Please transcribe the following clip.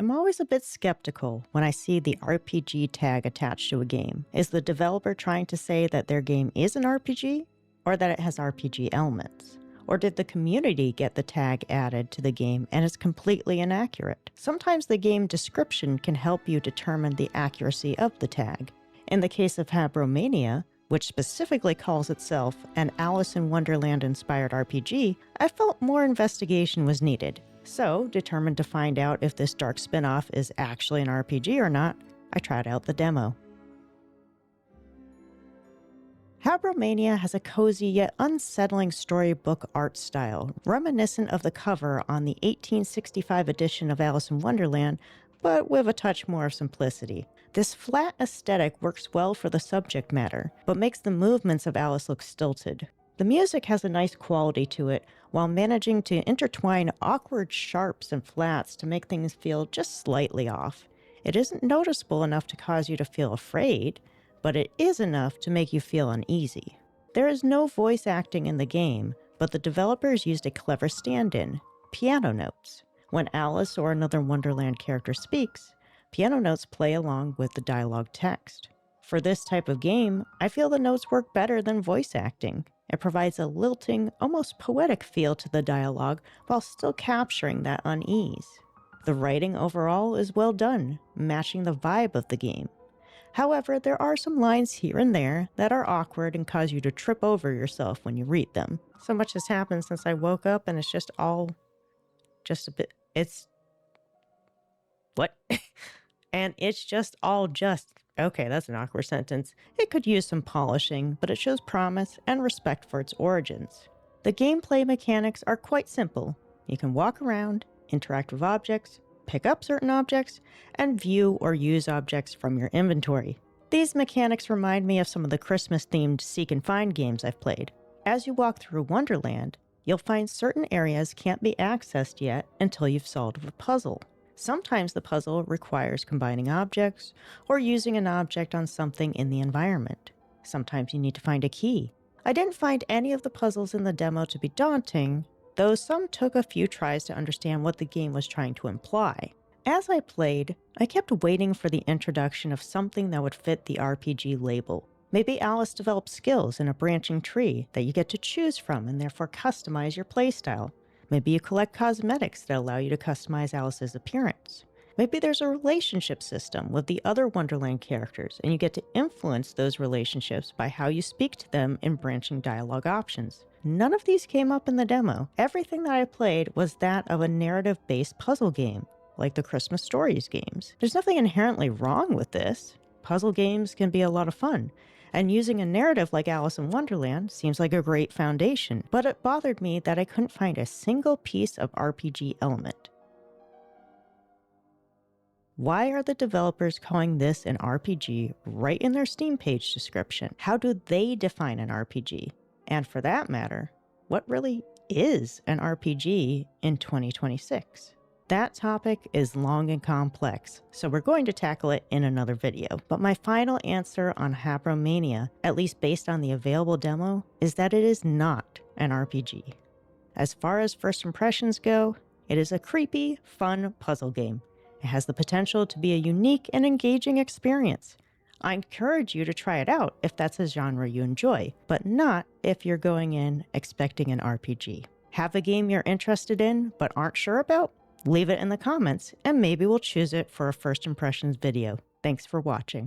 I'm always a bit skeptical when I see the RPG tag attached to a game. Is the developer trying to say that their game is an RPG, or that it has RPG elements? Or did the community get the tag added to the game and is completely inaccurate? Sometimes the game description can help you determine the accuracy of the tag. In the case of Habromania, which specifically calls itself an Alice in Wonderland inspired RPG, I felt more investigation was needed. So, determined to find out if this dark spin-off is actually an RPG or not, I tried out the demo. Habromania has a cozy yet unsettling storybook art style, reminiscent of the cover on the 1865 edition of Alice in Wonderland, but with a touch more of simplicity. This flat aesthetic works well for the subject matter, but makes the movements of Alice look stilted. The music has a nice quality to it, while managing to intertwine awkward sharps and flats to make things feel just slightly off. It isn't noticeable enough to cause you to feel afraid, but it is enough to make you feel uneasy. There is no voice acting in the game, but the developers used a clever stand-in, piano notes. When Alice or another Wonderland character speaks, piano notes play along with the dialogue text. For this type of game, I feel the notes work better than voice acting. It provides a lilting, almost poetic feel to the dialogue while still capturing that unease. The writing overall is well done, matching the vibe of the game. However, there are some lines here and there that are awkward and cause you to trip over yourself when you read them. So much has happened since I woke up and it's just a bit, what? And it's just okay, that's an awkward sentence. It could use some polishing, but it shows promise and respect for its origins. The gameplay mechanics are quite simple. You can walk around, interact with objects, pick up certain objects, and view or use objects from your inventory. These mechanics remind me of some of the Christmas-themed seek and find games I've played. As you walk through Wonderland, you'll find certain areas can't be accessed yet until you've solved a puzzle. Sometimes the puzzle requires combining objects or using an object on something in the environment. Sometimes you need to find a key. I didn't find any of the puzzles in the demo to be daunting, though some took a few tries to understand what the game was trying to imply. As I played, I kept waiting for the introduction of something that would fit the RPG label. Maybe Alice develops skills in a branching tree that you get to choose from and therefore customize your playstyle. Maybe you collect cosmetics that allow you to customize Alice's appearance. Maybe there's a relationship system with the other Wonderland characters, and you get to influence those relationships by how you speak to them in branching dialogue options. None of these came up in the demo. Everything that I played was that of a narrative-based puzzle game, like the Christmas Stories games. There's nothing inherently wrong with this. Puzzle games can be a lot of fun, and using a narrative like Alice in Wonderland seems like a great foundation, but it bothered me that I couldn't find a single piece of RPG element. Why are the developers calling this an RPG right in their Steam page description? How do they define an RPG? And for that matter, what really is an RPG in 2026? That topic is long and complex, so we're going to tackle it in another video. But my final answer on Habromania, at least based on the available demo, is that it is not an RPG. As far as first impressions go, it is a creepy, fun puzzle game. It has the potential to be a unique and engaging experience. I encourage you to try it out if that's a genre you enjoy, but not if you're going in expecting an RPG. Have a game you're interested in but aren't sure about? Leave it in the comments, and maybe we'll choose it for a first impressions video. Thanks for watching.